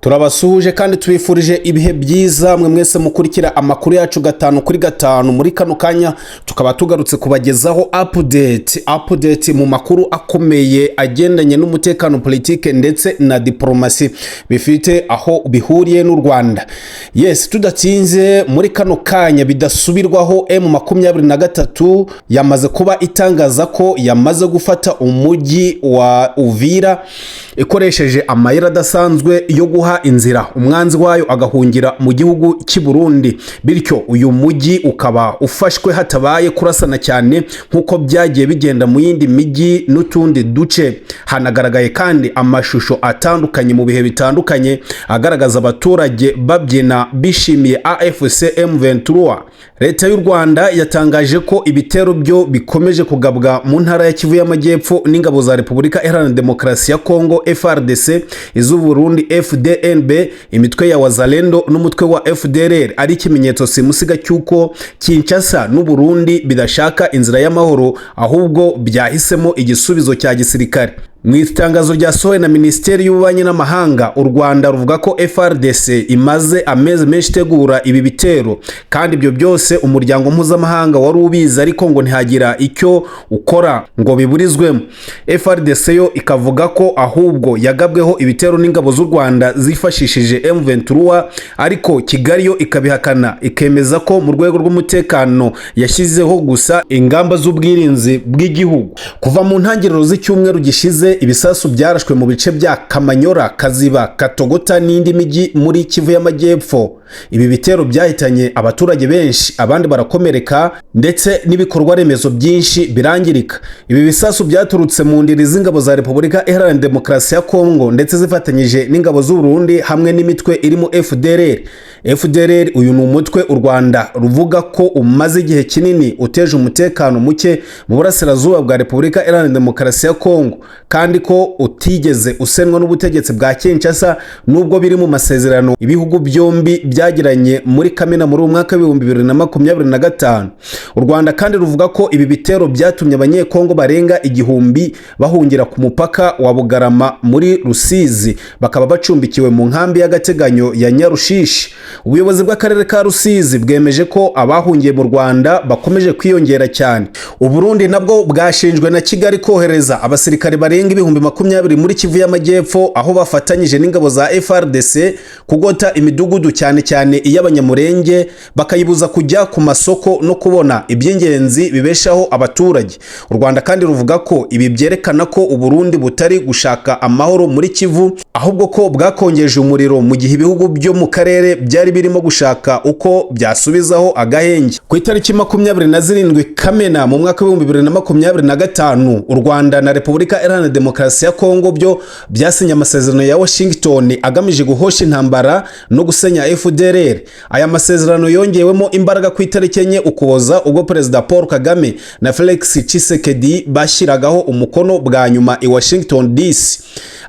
turabasuhuje kandi tubifurije ibihe byiza mwe mwese mukurikira amakuru yacu gatanu kuri gatanu. Muri kano kanya tukaba tugarutse kubagezaho update mu makuru akomeye agendanye n'umutekano, politike ndetse na diplomasi bifite aho bihuriye n'u Rwanda. Yes, tudatinze muri kano kanya bidasubirwaho M23 yamaze kuba itangaza ko yamaze gufata umujyi wa Uvira ikoresheje amayira adasanzwe yo guha inzira umwanzi wayo agahungira mu gihugu cy'i Burundi, bityo uyu mujyi ukaba ufashwe hatabaye kurasana cyane nkuko byagiye bigenda mu yindi mijyi n'utundi duce. Hanagaragaye kandi amashusho atandukanye mu bihe bitandukanye agaragaza abaturage babyina bishimiye AFC M23. Leta y'u Rwanda yatangaje ko ibitero byo bikomeje kugabwa mu ntara ya Kivu y'Amajyepfo n'ingabo za Repubulika Iharanira Demokarasi ya Kongo FARDC, iz'u Burundi FDNB, imitwe ya Wazalendo n'umutwe wa FDLR ari ikimenyetso simusiga cyuko Kinshasa n'u Burundi bidashaka inzira y'amahoro ahubwo byahisemo igisubizo cya gisirikare. Mu itangazo ryasohowe na Minisiteri y'Ububanyi n'Amahanga, u Rwanda ruvuga ko FARDC imaze amezi menshi itegura ibi bitero kandi ibyo byose umuryango mpuzamahanga wari ubizi, ariko ngo ntihagira icyo ukora ngo biburizwemo. FARDC yo ikavuga ko ahubwo yagabweho ibitero n'ingabo z'u Rwanda zifashishije M23, ariko Kigali yo ikabihakana, ikemeza ko mu rwego rw'umutekano yashyizeho gusa ingamba z'ubwirinzi bw'igihugu. Kuva mu ntangiriro z'icyumweru gishize ibisasu byarashwe mu bice bya Kamanyora, Kaziba, Katogota n'indi mijyi muri Kivu y'Amajyepfo. Ibi bitero byahitanye abaturage benshi, abandi barakomereka ndetse n'ibikorwa remezo byinshi birangirika. Ibi bisasu byaturutse mu ndiri z'ingabo za Repubulika Iharanira Demokarasi ya Kongo ndetse zifatanyije n'ingabo z'u Burundi hamwe n'imitwe irimo FDLR. FDLR uyu ni umutwe u Rwanda ruvuga ko umaze igihe kinini uteje umutekano muke mu burasirazuba bwa Repubulika Iharanira Demokarasi ya Kongo, kandi ko utigeze usenwa n'ubutegetsi bwa Kinshasa nubwo biri mu masezerano ibihugu byombi byagiranye muri Kamena muri umwaka wa 2025. U Rwanda kandi ruvuga ko ibi bitero byatumye abanyekongo barenga igihumbi bahungira ku mupaka wa Bugarama muri Rusizi, bakaba bacumbikiwe mu nkambi y'agateganyo ya Nyarushishi. Ubuyobozi bw'akarere ka Rusizi bwemeje ko abahungiye mu Rwanda bakomeje kwiyongera cyane. U Burundi nabwo bwashinjwe na Kigali kohereza abasirikare barenga ibihumbi 20 muri Kivu y'Amajyepfo, aho bafatanyije n'ingabo za FARDC kugota imidugudu cyane iy'abanyamurenge, bakayibuza kujya ku masoko no kubona iby'ingenzi bibeshaho abaturage. U Rwanda kandi ruvuga ko ibi byerekana ko u Burundi butari gushaka amahoro muri Kivu, ahubwo ko bwakongeje umuriro mu gihe ibihugu byo mu karere byari birimo gushaka uko byasubizaho agahenge. Ku itariki 27 Kamena mu mwaka wa 2025, u Rwanda na Repubulika Iharanira Demokarasi ya Kongo byo byasinye amasezerano ya Washington agamije guhosha intambara no gusenya FDLR. Aya masezerano yongewemo imbaraga ku itariki 4 Ukuboza ubwo Perezida Paul Kagame na Felix Tshisekedi bashyiragaho umukono bwa nyuma i Washington DC.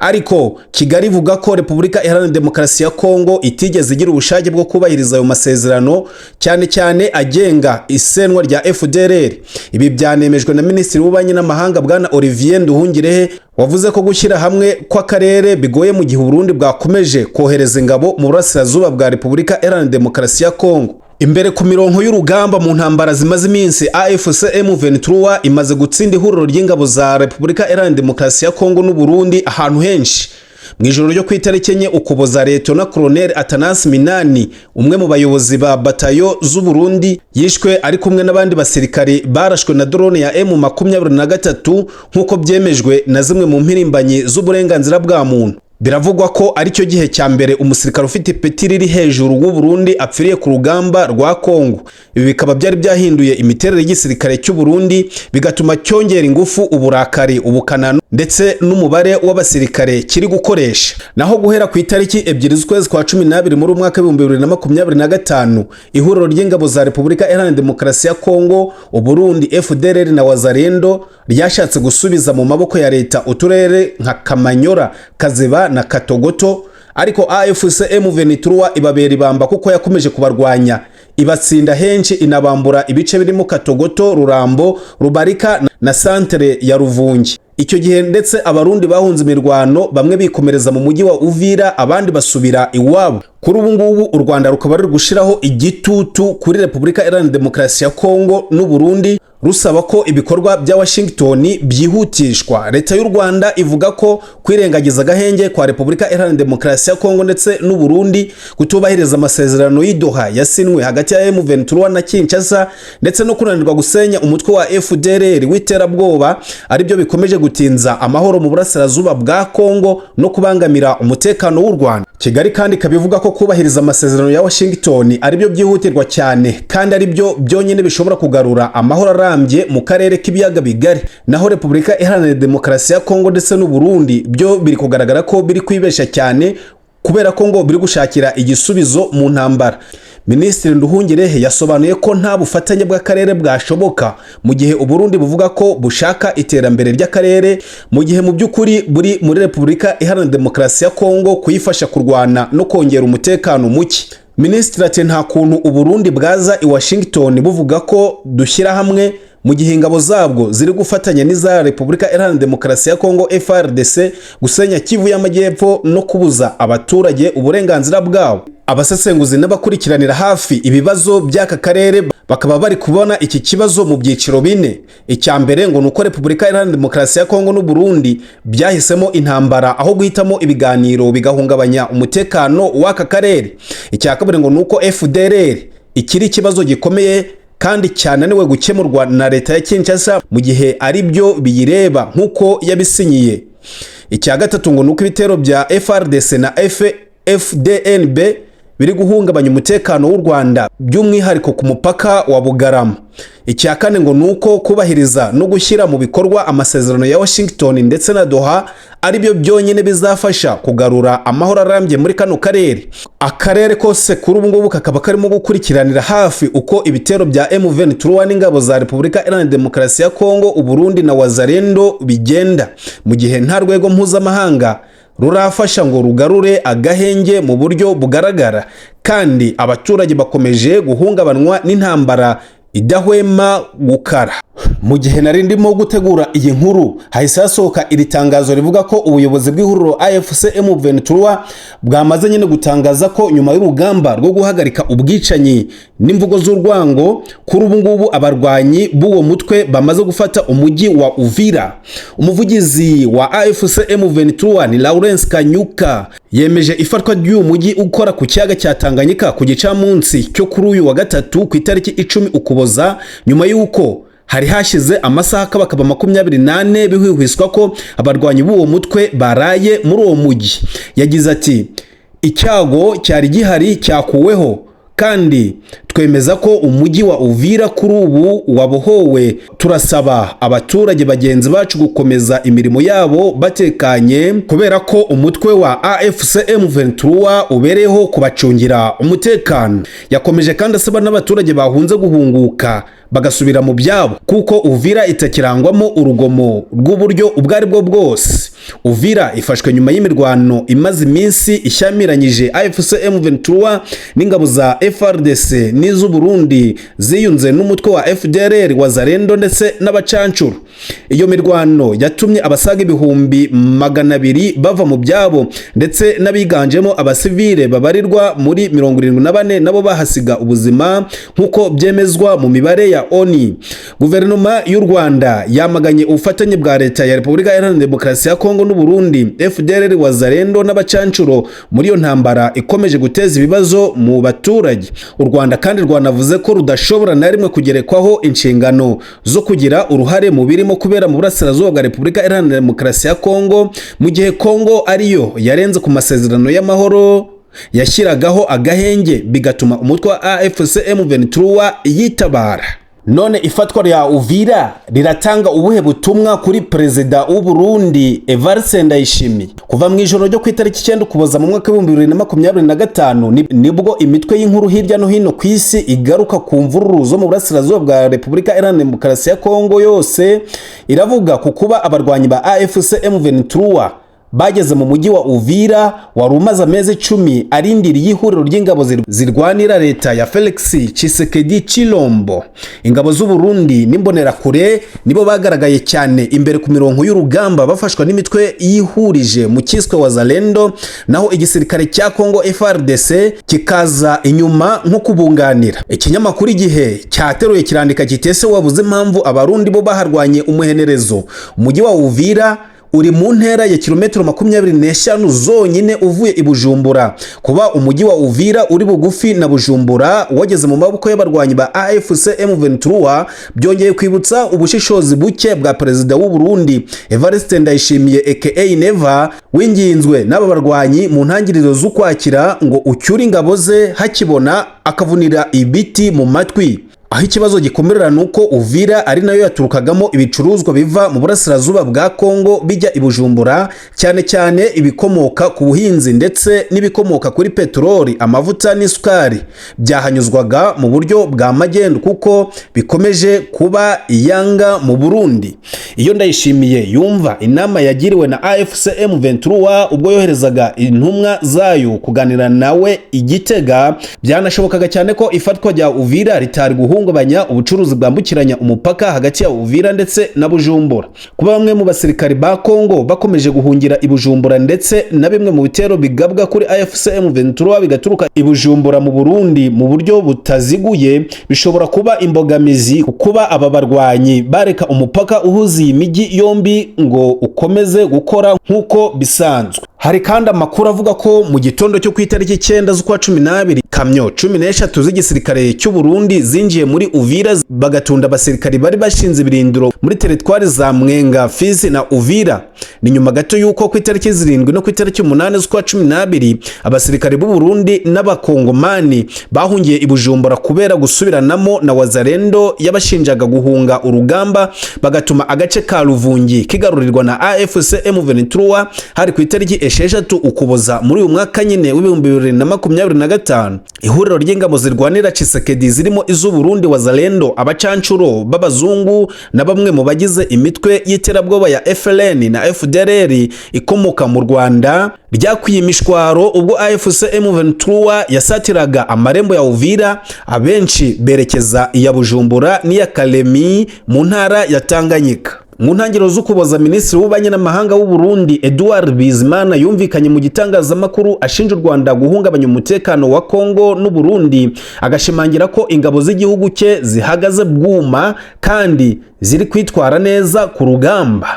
Ariko Kigali ivuga ko Repubulika Iharanira Demokarasi ya Kongo itigeze igira ubushake bwo kubahiriza ayo masezerano, cyane agenga isenwa rya FDLR. Ibi byanemejwe na Minisitiri w'Ububanyi n'Amahanga bwana Olivier Nduhungirehe, wavuze ko gushyira hamwe kw'akarere bigoye mu gihe Burundi bwakomeje kohereza ingabo mu burasirazuba bwa Repubulika Iharanira Demokarasi ya Kongo. Imbere ku mirongo y'urugamba mu ntambara zimaze iminsi, AFC M23 imaze gutsinda ihuriro ry'ingabo za Repubulika Iharanira Demokarasi ya Kongo n'u Burundi ahantu henshi. Mu ijoro ryo ku itariki 4 Ukuboza, Lieutenant Colonel Athanase Minani, umwe mu bayobozi ba batayo z'u Burundi, yishwe ari kumwe n'abandi basirikare barashwe na drone ya M23 nk'uko byemejwe na zimwe mu mpirimbanyi z'uburenganzira bwa muntu. Biravugwa ko ari cyo gihe cya mbere umusirikare ufite ipeti riri hejuru w'u Burundi apfiriye ku rugamba rwa Kongo. Ibi bikaba byari byahinduye imiterere y'igisirikare cy'u Burundi, bigatuma cyongera ingufu, uburakari, ubukanano ndetse n'umubare w'abasirikare kiri gukoresha. Naho guhera ku itariki 2 z'ukwezi kwa 12 muri umwaka wa 2025, ihuriro ry'ingabo za Repubulika Iharanira Demokarasi ya Kongo, u Burundi, FDLR na Wazalendo ryashatse gusubiza mu maboko ya leta uturere nka Kamanyora, Kaziba na Katogoto, ariko AFC M23 ibabera ibamba kuko yakomeje kubarwanya, ibatsinda henshi, inabambura ibice birimo Katogoto, Rurambo, Rubarika na santere ya Ruvungi. icyo gihe ndetse abarundi bahunze imirwano bamwe bikomereza mu mujyi wa Uvira, abandi basubira iwabo. Kuri ubu ngubu u Rwanda rukaba ruri gushiraho igitutu kuri Repubulika Iharanira Demokarasi ya Kongo n'u Burundi rusaba ko ibikorwa bya Washington byihutishwa. Leta y'u Rwanda ivuga ko kwirengagiza agahenge kwa Repubulika Iharanira Demokarasi ya Kongo ndetse n'u Burundi, kutubahiriza amasezerano y'Idoha yasinwe hagati ya M23 na Kinshasa, ndetse no kunanirwa gusenya umutwe wa FDLR w'iterabwoba ari byo bikomeje gutinza amahoro mu burasirazuba bwa Kongo no kubangamira umutekano w'u Rwanda. Kigali kandi kabivuga ko kubahiriza amasezerano ya Washington ari byo byihutirwa cyane kandi ari byo byonyine bishobora kugarura amahoro arambye mu karere k'ibiyaga bigari. Naho Repubulika Iharanira Demokarasi ya Kongo ndetse n'u Burundi byo biri kugaragara ko biri kwibesha cyane, kubera ko ngo biri gushakira igisubizo mu ntambara. Minisitiri Nduhungirehe yasobanuye ko nta bufatanye bw'akarere bwashoboka mu gihe u Burundi buvuga ko bushaka iterambere ry'akarere, mu gihe mu by'ukuri buri muri Repubulika Iharanira Demokarasi ya Kongo kuyifasha kurwana no kongera umutekano muke. Minisitiri ati nta kuntu u Burundi bwaza i Washington buvuga ko dushyira hamwe mu gihe ingabo zabwo ziri gufatanya n'iza Repubulika Iharanira Demokarasi ya Kongo FARDC gusenya Kivu y'Amajyepfo no kubuza abaturage uburenganzira bwabo. Abasesenguzi n'abakurikiranira hafi ibibazo by'aka karere bakaba bari kubona iki kibazo mu byiciro bine. Icya mbere ngo nuko Repubulika Iharanira Demokarasi ya Kongo n'u Burundi byahisemo intambara aho guhitamo ibiganiro bigahungabanya umutekano w'aka karere. Icya kabiri ngo nuko FDLR ikiri ikibazo gikomeye kandi cyananiwe gukemurwa na leta ya Kinshasa mu gihe ari byo biyireba nk'uko yabisinyiye. Icya gatatu ngo nuko ibitero bya FARDC na FDNB biri guhungabanya umutekano w'u Rwanda by'umwihariko ku mupaka wa Bugarama. Icya kane ngo nuko kubahiriza no gushyira mu bikorwa amasezerano ya Washington ndetse na Doha ari byo byonyine bizafasha kugarura amahoro arambye muri kano karere. Akarere kose kuri ubu ngubu kakaba karimo gukurikiranira hafi uko ibitero bya M23 n'ingabo za Repubulika Iharanira Demokarasi ya Kongo, u Burundi na Wazalendo bigenda, mu gihe nta rwego mpuzamahanga rurafasha ngo rugarure agahenge mu buryo bugaragara, kandi abaturage bakomeje guhungabanwa n'intambara idahwema gukara. Mu gihe nari ndimo gutegura iyi nkuru hahise hasohoka iri tangazo rivuga ko ubuyobozi bw'ihuriro AFC M23 bwamaze nyine gutangaza ko nyuma y'urugamba rwo guhagarika ubwicanyi n'imvugo z'urwango, kuri ubu ngubu abarwanyi b'uwo mutwe bamaze gufata umujyi wa Uvira. Umuvugizi wa AFC M23 ni Lawrence Kanyuka yemeje ifatwa ry'uyu mujyi ukora ku kiyaga cya Tanganyika ku gicamunsi cyo kuri uyu wa gatatu ku itariki 10 Ukuboza, nyuma y'uko hari hashize amasaha kabakaba 28 bihwihwiswa ko abarwanyi b'uwo mutwe baraye muri uwo mujyi. Yagize ati icyago cyari gihari cyakuweho kandi twemeza ko umujyi wa Uvira kuri ubu wabohowe. Turasaba abaturage bagenzi bacu gukomeza imirimo yabo batekanye kubera ko umutwe wa AFC M23 ubereyeho kubacungira umutekano. Yakomeje kandi asaba n'abaturage bahunze guhunguka bagasubira mu byabo kuko Uvira itakirangwamo urugomo rw'uburyo ubwo ari bwo bwose. Uvira ifashwe nyuma y'imirwano imaze iminsi ishyamiranyije AFC M23 n'ingabo za FARDC n'iz'u Burundi ziyunze n'umutwe wa FDLR Wazalendo ndetse n'abacancuro. Iyo mirwano yatumye abasaga ibihumbi 200 bava mu byabo ndetse n'abiganjemo abasivile babarirwa muri 74 nabo bahasiga ubuzima nk'uko byemezwa mu mibare ya ONU. Guverinoma y'u Rwanda yamaganye ubufatanye bwa leta ya Repubulika Iharanira Demokarasi ya Kongo n'u Burundi, FDLR Wazalendo n'abacancuro muri iyo ntambara ikomeje guteza ibibazo mu baturage. U Rwanda kandi rwanavuze ko rudashobora na rimwe kugerekwaho inshingano zo kugira uruhare mu birimo kubera mu burasirazuba bwa Repubulika Iharanira Demokarasi ya Kongo, mu gihe Kongo ariyo yarenze ku masezerano y'amahoro yashyiragaho agahenge bigatuma umutwe wa AFC M23 yitabara. None ifatwa rya Uvira riratanga ubuhe butumwa kuri Perezida w'u Burundi Evariste Ndayishimiye? Kuva mu ijoro ryo ku itariki 9 Ukuboza mu mwaka wa 2025 nibwo imitwe y'inkuru hirya no hino ku isi igaruka ku mvururu zo mu burasirazuba bwa Repubulika Iharanira Demokarasi ya Kongo yose iravuga ku kuba abarwanyi ba AFC M23 bageze mu mujyi wa Uvira wari umaze amezi 10 arindiriye ihuriro ry'ingabo zirwanira leta ya Felix Tshisekedi Chilombo. Ingabo z'u Burundi n'imbonerakure nibo bagaragaye cyane imbere ku mirongo y'urugamba bafashwa n'imitwe yihurije mu kiswe Wazalendo, naho igisirikare cya Kongo FARDC kikaza inyuma nko kubunganira. Ikinyamakuru Igihe cyateruye kirandika kitese wabuze impamvu abarundi bo baharwanye umuhenerezo. Umujyi wa Uvira uri mu ntera ya kilometero 25 zonyine uvuye i Bujumbura. Kuba umujyi wa Uvira uri bugufi na Bujumbura wageze mu maboko y'abarwanyi ba AFC M23 byongeye kwibutsa ubushishozi buke bwa perezida w'u Burundi Evariste Ndayishimiye aka Neva, winginzwe n'aba barwanyi mu ntangiriro z'Ukwakira ngo ucyure ingabo ze hakibona akavunira ibiti mu matwi. Aho ikibazo gikomerera nuko Uvira ari nayo yaturukagamo ibicuruzwa biva mu burasirazuba bwa Kongo bijya i Bujumbura, cyane cyane ibikomoka ku buhinzi ndetse n'ibikomoka kuri peteroli, amavuta n'isukari. Byahanyuzwaga mu buryo bwa magendu kuko bikomeje kuba iyanga mu Burundi. Iyo Ndayishimiye yumva inama yagiriwe na AFC M23 ubwo yoherezaga intumwa zayo kuganira nawe Igitega, byanashobokaga cyane ko ifatwa rya Uvira ritari guhungabanya ubucuruzi bwambukiranya umupaka hagati ya Uvira ndetse na Bujumbura. Kuba bamwe mu basirikari ba Kongo bakomeje guhungira i Bujumbura ndetse na bimwe mu bitero bigabwa kuri AFC M23 bigaturuka i Bujumbura mu Burundi mu buryo butaziguye, bishobora kuba imbogamizi kuba aba barwanyi bareka umupaka uhuza iyi migi yombi ngo ukomeze gukora nk'uko bisanzwe. Hari kandi amakuru avuga ko mu gitondo cyo ku itariki 9 z'ukwa 12 kamyo 13 z'igisirikare cy'u Burundi zinjiye muri Uvira bagatunda abasirikari bari bashinze ibirindiro muri teritwari za Mwenga, Fizi na Uvira. Ni nyuma gato yuko ku itariki 7 no ku itariki 8 z'ukwa 12 abasirikari b'u Burundi n'abakongomani bahungiye i Bujumbura kubera gusubiranamo na Wazalendo yabashinjaga guhunga urugamba, bagatuma agace ka Ruvungi kigarurirwa na AFC M23 hari ku itariki 6 Ukuboza muri uyu mwaka nyine w'2025. Ihuriro ry'ingabo zirwanira Tshisekedi zirimo iz'u Burundi, Wazalendo, abacancuro b'abazungu na bamwe mu bagize imitwe y'iterabwoba ya FLN na FDLR ikomoka mu Rwanda ryakwiye imishwaro ubwo AFC M23 yasatiraga amarembo ya Uvira, abenshi berekeza iya Bujumbura n'iya Kalemi mu ntara ya Tanganyika. Mu ntangiriro z'Ukuboza, Minisitiri w'Ububanyi n'Amahanga w'u Burundi Edouard Bizimana yumvikanye mu gitangazamakuru ashinja u Rwanda guhungabanya umutekano wa Kongo n'u Burundi, agashimangira ko ingabo z'igihugu cye zihagaze bwuma kandi ziri kwitwara neza ku rugamba.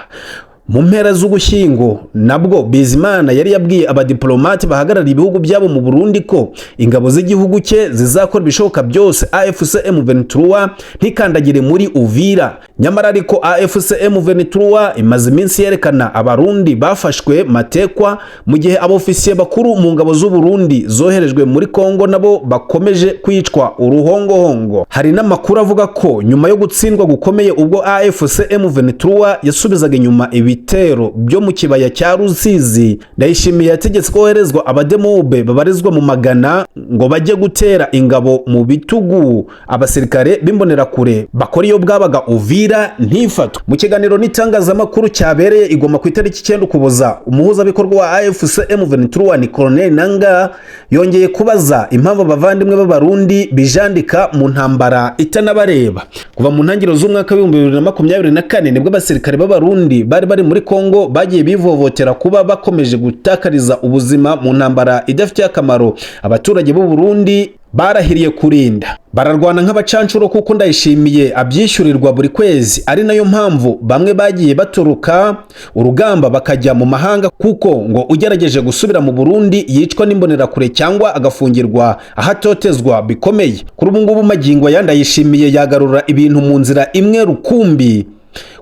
Mu mpera z'Ugushyingo nabwo Bizimana yari yabwiye abadiplomate bahagarariye ibihugu byabo mu Burundi ko ingabo z'igihugu cye zizakora ibishoboka byose AFC M23 ntikandagire muri Uvira. Nyamara ariko AFC M23 imaze iminsi yerekana abarundi bafashwe matekwa, mu gihe abofisiye bakuru mu ngabo z'u Burundi zoherejwe muri Kongo nabo bakomeje kwicwa uruhongohongo. Hari n'amakuru avuga ko nyuma yo gutsindwa gukomeye ubwo AFC M23 yasubizaga inyuma ibitero byo mu kibaya cya Rusizi, Ndayishimiye yategetse koherezwa abademobe babarizwa mu magana ngo bajye gutera ingabo mu bitugu abasirikare b'imbonerakure bakora iyo bwabaga Uvira ntifatwa. Mu kiganiro n'itangazamakuru cyabereye igoma ku itariki 9 Ukuboza, umuhuzabikorwa wa AFC M23 ni Colonel Nanga yongeye kubaza impamvu abavandimwe b'abarundi bijandika mu ntambara itanabareba. Kuva mu ntangiriro z'umwaka wa 2024 nibwo abasirikare b'abarundi bari muri Kongo bagiye bivovotera kuba bakomeje gutakariza ubuzima mu ntambara idafite akamaro abaturage b'u Burundi barahiriye kurinda. Bararwana nk'abacancuro kuko Ndayishimiye abyishyurirwa buri kwezi, ari nayo mpamvu bamwe bagiye baturuka urugamba bakajya mu mahanga kuko ngo ugerageje gusubira mu Burundi yicwa n'imbonerakure cyangwa agafungirwa ahatotezwa bikomeye. Kuri ubu ngubu magingo ya Ndayishimiye yagarura ibintu mu nzira imwe rukumbi,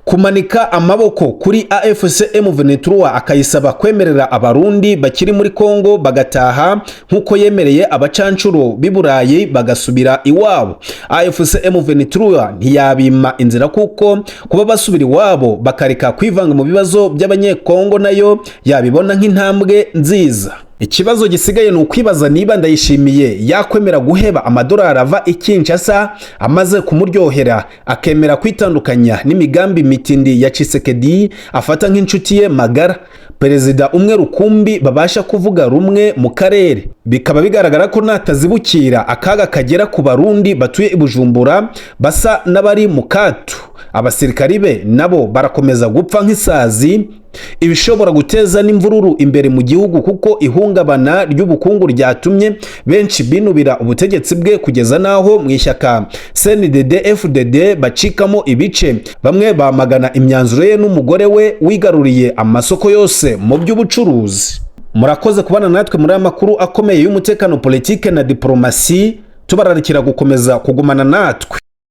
kumanika amaboko kuri AFC M23 akayisaba kwemerera abarundi bakiri muri Kongo bagataha nkuko yemereye abacancuro b'Iburayi bagasubira iwabo. AFC M23 ntiyabima inzira kuko kuba basubira iwabo bakareka kwivanga mu bibazo by'abanyekongo nayo yabibona nk'intambwe nziza. Ikibazo gisigaye ni ukwibaza niba Ndayishimiye yakwemera guheba amadolari ava i Kinshasa amaze kumuryohera akemera kwitandukanya n'imigambi mitindi ya Tshisekedi afata nk'inshuti ye magara. perezida umwe rukumbi babasha kuvuga rumwe mu karere. Bikaba bigaragara ko natazibukira akaga kagera ku barundi batuye i Bujumbura basa n'abari mu kato. Abasirikari be nabo barakomeza gupfa nk'isazi, ibishobora guteza n'imvururu imbere mu gihugu kuko ihungabana ry'ubukungu ryatumye benshi binubira ubutegetsi bwe kugeza naho mu ishyaka CNDD-FDD bacikamo ibice. Bamwe bamagana imyanzuro ye n'umugore we wigaruriye amasoko yose mu by'ubucuruzi. Murakoze kubana natwe muri aya makuru akomeye y'umutekano, politike na diplomasi. Tubararikira gukomeza kugumana natwe.